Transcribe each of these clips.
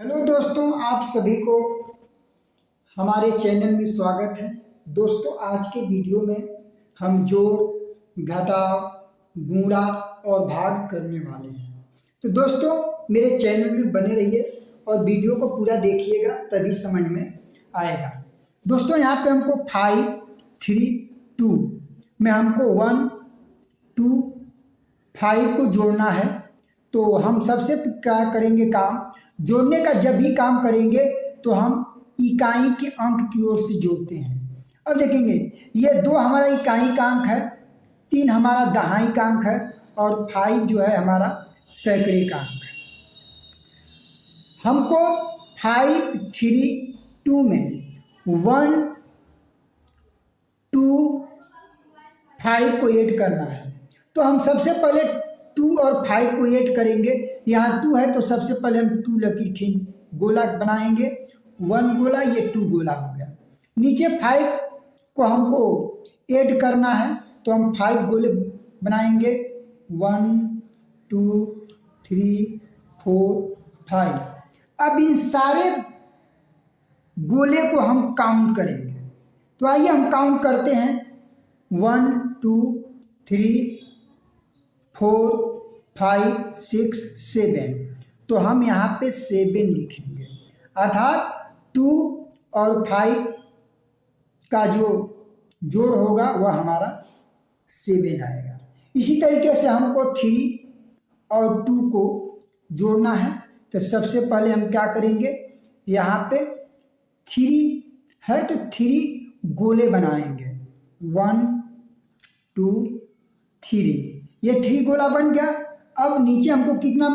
Hello दोस्तों, आप सभी को हमारे चैनल में स्वागत है। दोस्तों, आज के वीडियो में हम जोड़, घटाव, गुणा और भाग करने वाले हैं। तो दोस्तों, मेरे चैनल में बने रहिए और वीडियो को पूरा देखिएगा, तभी समझ में आएगा। दोस्तों, यहाँ पे हमको 5, 3, 2 में हमको 1, 2, 5 को जोड़ना है। तो हम सबसे क्या करेंगे, काम जोड़ने का जब भी काम करेंगे तो हम इकाई के अंक की ओर से जोड़ते हैं। अब देखेंगे, ये 2 हमारा इकाई का अंक है, 3 हमारा दहाई का अंक है और 5 जो है हमारा सैकड़े का अंक है। हमको 5, 3, 2 में 1, 2, 5 को ऐड करना है। तो हम सबसे पहले 2 और 5 को ऐड करेंगे। यहाँ 2 है तो सबसे पहले हम 2 लकीर खींच गोला बनाएंगे, 1 गोला, ये 2 गोला हो गया। नीचे 5 को हमको ऐड करना है तो हम 5 गोले बनाएंगे, 1, 2, 3, 4, 5। अब इन सारे गोले को हम काउंट करेंगे। तो आइए हम काउंट करते हैं, 1, 2, 3, 4, 5, 6, 7। तो हम यहाँ पे 7 लिखेंगे, अर्थात 2 और 5 का जो जोड़ होगा वह हमारा 7 आएगा। इसी तरीके से हमको 3 और 2 को जोड़ना है। तो सबसे पहले हम क्या करेंगे, यहाँ पे 3 है तो 3 गोले बनाएंगे, 1, 2, 3। ये 3 गोला बन गया। अब नीचे हमको कितना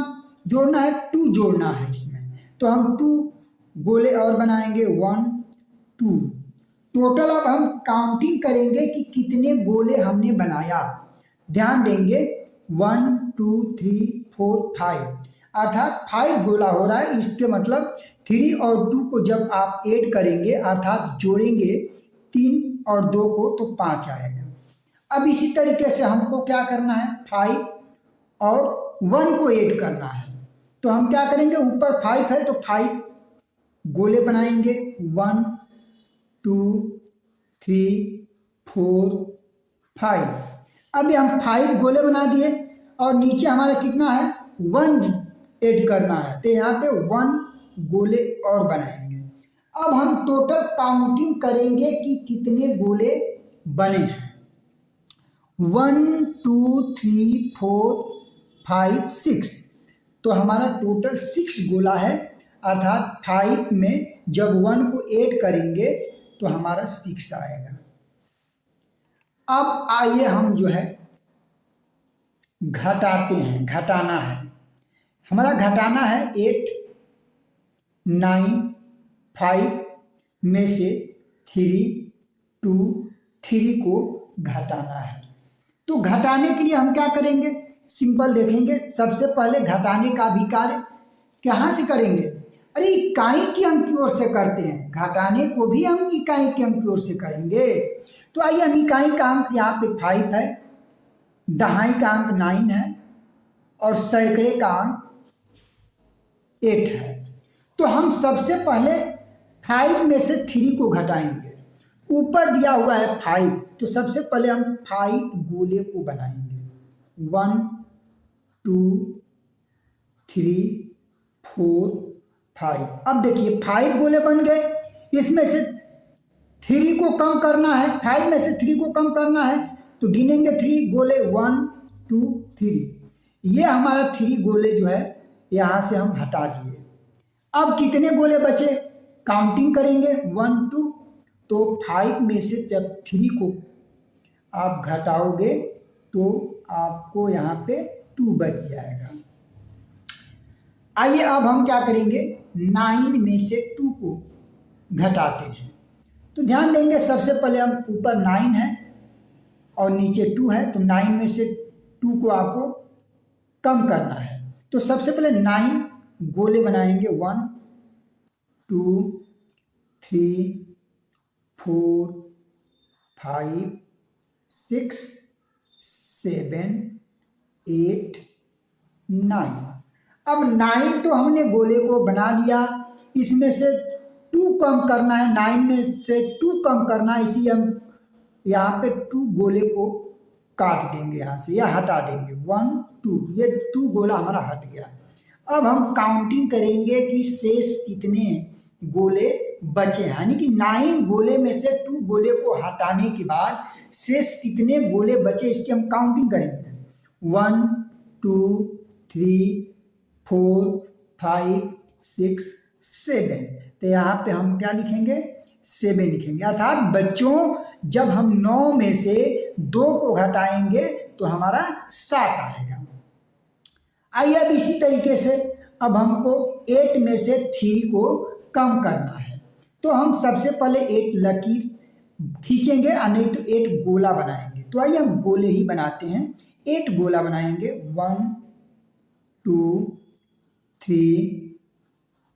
जोड़ना है, 2 जोड़ना है इसमें। तो हम 2 गोले और बनाएंगे, 1, 2। टोटल अब हम काउंटिंग करेंगे कि कितने गोले हमने बनाया। ध्यान देंगे, 1, 2, 3, 4, 5, अर्थात 5 गोला हो रहा है। इसके मतलब 3 और 2 को जब आप ऐड करेंगे, अर्थात जोड़ेंगे 3 और 2 को, तो 5 आएगा। अब इसी तरीके से हमको क्या करना है, 5 और 1 को ऐड करना है। तो हम क्या करेंगे, ऊपर 5 है तो 5 गोले बनाएंगे, 1, 2, 3, 4, 5। अब हम 5 गोले बना दिए और नीचे हमारा कितना है, 1 ऐड करना है। तो यहाँ पे 1 गोले और बनाएंगे। अब हम टोटल काउंटिंग करेंगे कि कितने गोले बने हैं। 1, 2, 3, 4, 5, 6। तो हमारा टोटल 6 गोला है, अर्थात 5 में जब 1 को ऐड करेंगे तो हमारा 6 आएगा। अब आइए हम जो है घटाते हैं, घटाना है। हमारा घटाना है 8, 9, 5 में से 3, 2, 3 को घटाना है। तो घटाने के लिए हम क्या करेंगे, सिंपल देखेंगे। सबसे पहले घटाने का भी कार्य कहाँ से करेंगे, अरे इकाई के अंक की ओर से करते हैं। घटाने को भी हम इकाई के अंक की ओर से करेंगे। तो आइए, हम इकाई का अंक यहाँ पे 5 है, दहाई का अंक 9 है और सैकड़े का अंक 8 है। तो हम सबसे पहले 5 में से 3 को घटाएंगे। ऊपर दिया हुआ है 5, तो सबसे पहले हम 5 गोले को बनाएंगे, 1, 2, 3, 4, 5। अब देखिए 5 गोले बन गए। इसमें से 3 को कम करना है, 5 में से 3 को कम करना है तो गिनेंगे 3 गोले, 1, 2, 3। ये हमारा 3 गोले जो है यहाँ से हम हटा दिए। अब कितने गोले बचे, काउंटिंग करेंगे, 1, 2। तो 5 में से जब 3 को आप घटाओगे तो आपको यहाँ पे 2 बच जाएगा। आइए अब हम क्या करेंगे, 9 में से 2 को घटाते हैं। तो ध्यान देंगे, सबसे पहले हम ऊपर 9 है और नीचे 2 है, तो 9 में से 2 को आपको कम करना है। तो सबसे पहले 9 गोले बनाएंगे, 1, 2, 3, 4, 5, 6, 7, 8, 9। अब 9 तो हमने गोले को बना लिया, इसमें से 2 कम करना है, 9 में से 2 कम करना है, इसलिए हम यहाँ पे 2 गोले को काट देंगे यहाँ से या हटा देंगे। 1 2, ये 2 गोला हमारा हट गया। अब हम काउंटिंग करेंगे कि शेष कितने गोले बचे हैं, यानी कि 9 गोले में से 2 गोले को हटाने के बाद शेष कितने गोले बचे, इसकी हम काउंटिंग करेंगे। 1 2 3 4 5 6 7। तो यहाँ पे हम क्या लिखेंगे, 7 लिखेंगे। अर्थात बच्चों जब हम 9 में से 2 को घटाएंगे तो हमारा 7 आएगा। आइए अब इसी तरीके से अब हमको 8 में से 3 को कम करना है, तो हम सबसे पहले 8 लकीर खींचेंगे और नहीं तो 8 गोला बनाएंगे। तो आइए हम गोले ही बनाते हैं, 8 गोला बनाएंगे। 1 2 3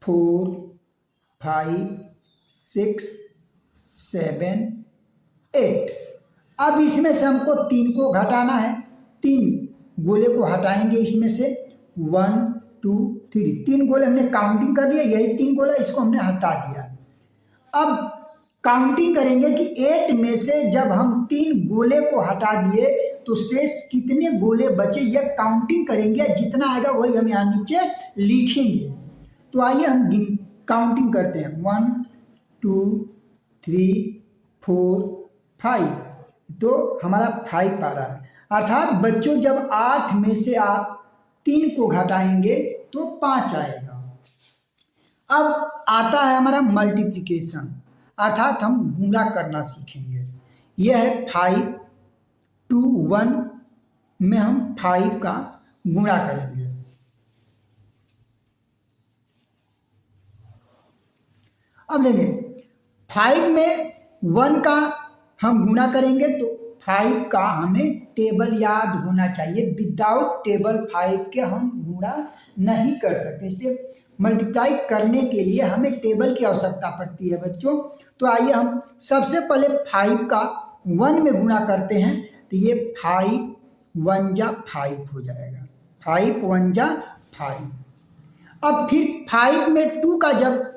4 5 6 7 8। अब इसमें से हमको 3 को घटाना है, 3 गोले को हटाएंगे इसमें से। 1 2 3, 3 गोले हमने काउंटिंग कर लिया, यही 3 गोला, इसको हमने हटा दिया। अब काउंटिंग करेंगे कि 8 में से जब हम 3 गोले को हटा दिए तो शेष कितने गोले बचे, यह काउंटिंग करेंगे, जितना आएगा वही हम यहाँ नीचे लिखेंगे। तो आइए हम काउंटिंग करते हैं। 1 2 3 4 5, तो हमारा 5 आ रहा है। अर्थात बच्चों जब 8 में से आप 3 को घटाएंगे तो 5 आएगा। अब आता है हमारा मल्टीप्लिकेशन, अर्थात हम गुणा करना सीखेंगे। यह है 5 2 1 में हम 5 का गुणा करेंगे। अब देखें 5 में 1 का हम गुणा करेंगे तो 5 का हमें टेबल याद होना चाहिए। विदाउट टेबल 5 के हम गुणा नहीं कर सकते, इसलिए मल्टीप्लाई करने के लिए हमें टेबल की आवश्यकता पड़ती है बच्चों। तो आइए हम सबसे पहले 5 का 1 में गुणा करते हैं, तो ये 5 1 जा 5 हो जाएगा। 5 1 जा 5। अब फिर 5 में 2 का जब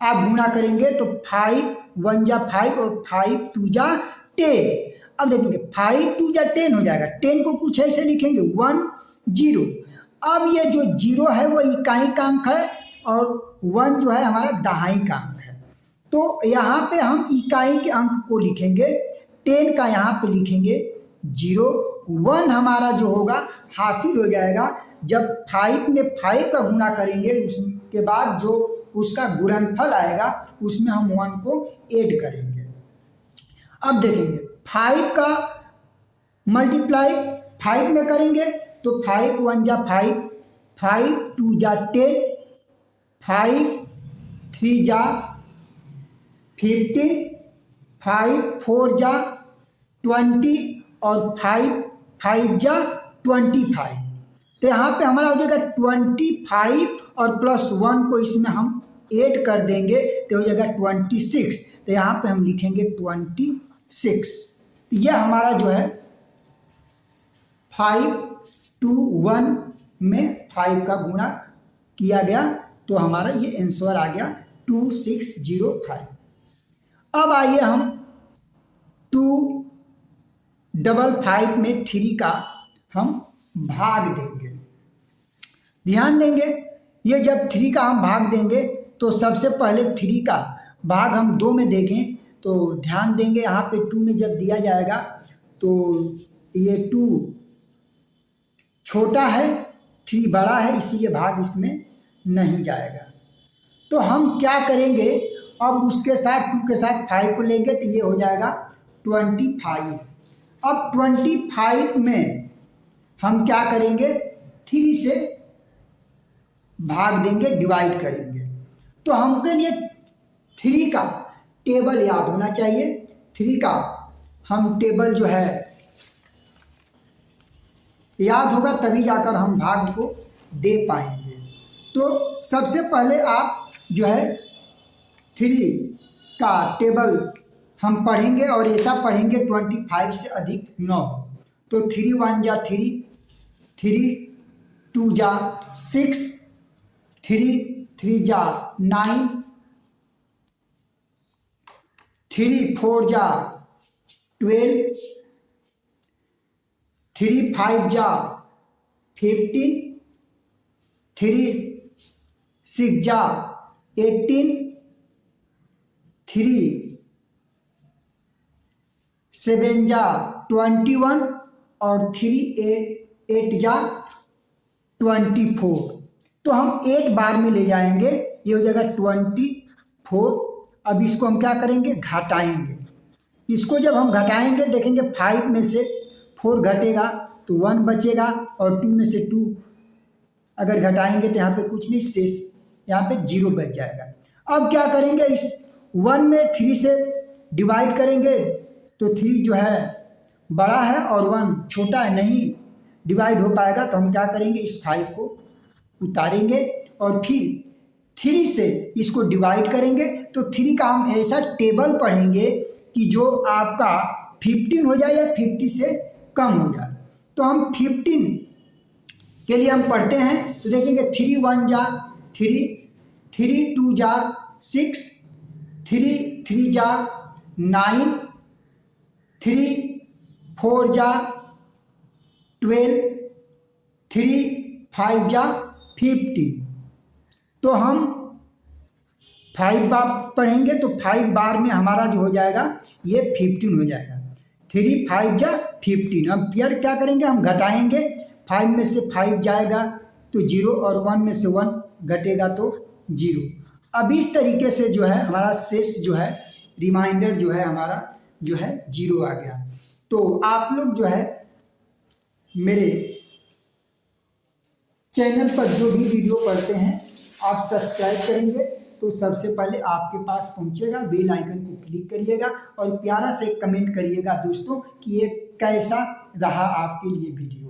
आप गुणा करेंगे तो 5 1 जा 5 और 5 2 जा 10। अब देखेंगे 5 2 जा 10 हो जाएगा। 10 को कुछ ऐसे लिखेंगे 1 0। अब ये जो 0 है वो इकाई का अंक है और 1 जो है हमारा दहाई का अंक है। तो यहाँ पे हम इकाई के अंक को लिखेंगे, 10 का यहाँ पे लिखेंगे 0। 1 हमारा जो होगा हासिल हो जाएगा जब 5 में 5 का गुणा करेंगे, उसके बाद जो उसका गुणनफल आएगा उसमें हम 1 को ऐड करेंगे। अब देखेंगे 5 का मल्टीप्लाई 5 में करेंगे तो 5 1 जा 5, 5 2 जा 10, 5 3 जा 15, 5 4 जा 20 और 5 5 जा 25। तो यहाँ पे हमारा हो जाएगा 25 और प्लस 1 को इसमें हम ऐड कर देंगे तो हो जाएगा 26। तो यहाँ पे हम लिखेंगे 26। यह हमारा जो है 5 2 1 में 5 का गुणा किया गया, तो हमारा ये आंसर आ गया 2605। अब आइए हम 2 5 में 3 का हम भाग देंगे। ध्यान देंगे, ये जब 3 का हम भाग देंगे तो सबसे पहले 3 का भाग हम 2 में देंगे, तो ध्यान देंगे यहाँ पे 2 में जब दिया जाएगा तो ये 2 छोटा है, 3 बड़ा है, इसीलिए भाग इसमें नहीं जाएगा। तो हम क्या करेंगे, अब उसके साथ 2 के साथ 5 को लेंगे तो ये हो जाएगा 25। अब 25 में हम क्या करेंगे, 3 से भाग देंगे, डिवाइड करेंगे। तो हमके लिए 3 का टेबल याद होना चाहिए। 3 का हम टेबल जो है याद होगा तभी जाकर हम भाग को दे पाएंगे। तो सबसे पहले आप जो है 3 का टेबल हम पढ़ेंगे और ऐसा पढ़ेंगे 25 से अधिक 9। तो 3 1 जा 3, 3 2 जा 6, 3 जा 9, 3 जा 12, 3 जा 15, 3 जा 18, 3 जा 21 और 8 जा 24। तो हम 8 बार में ले जाएंगे, ये हो जाएगा 24। अब इसको हम क्या करेंगे, घटाएंगे। इसको जब हम घटाएंगे देखेंगे 5 में से 4 घटेगा तो 1 बचेगा, और 2 में से 2 अगर घटाएंगे तो यहाँ पे कुछ नहीं, शेष यहाँ पे 0 बच जाएगा। अब क्या करेंगे, इस 1 में 3 से डिवाइड करेंगे तो 3 जो है बड़ा है और 1 छोटा है, नहीं डिवाइड हो पाएगा। तो हम क्या करेंगे, इस 5 को उतारेंगे और फिर 3 से इसको डिवाइड करेंगे। तो 3 का हम ऐसा टेबल पढ़ेंगे कि जो आपका 15 हो जाए या 50 से कम हो जाए। तो हम 15 के लिए हम पढ़ते हैं, तो देखेंगे 3 जा 3, 3 जा 6, 3 जा 9, 3 जा 12, 5 जा 15। तो हम 5 बार पढ़ेंगे तो 5 बार में हमारा जो हो जाएगा ये 15 हो जाएगा। 3 जा 15। अब फिर क्या करेंगे, हम घटाएंगे। 5 में से 5 जाएगा तो 0, और 1 में से 1 घटेगा तो 0। अब इस तरीके से जो है हमारा शेष जो है, रिमाइंडर जो है हमारा जो है 0 आ गया। तो आप लोग जो है मेरे चैनल पर जो भी वीडियो पढ़ते हैं आप सब्सक्राइब करेंगे तो सबसे पहले आपके पास पहुंचेगा। बेल आइकन को क्लिक करिएगा और प्यारा से कमेंट करिएगा दोस्तों कि ये कैसा रहा आपके लिए वीडियो।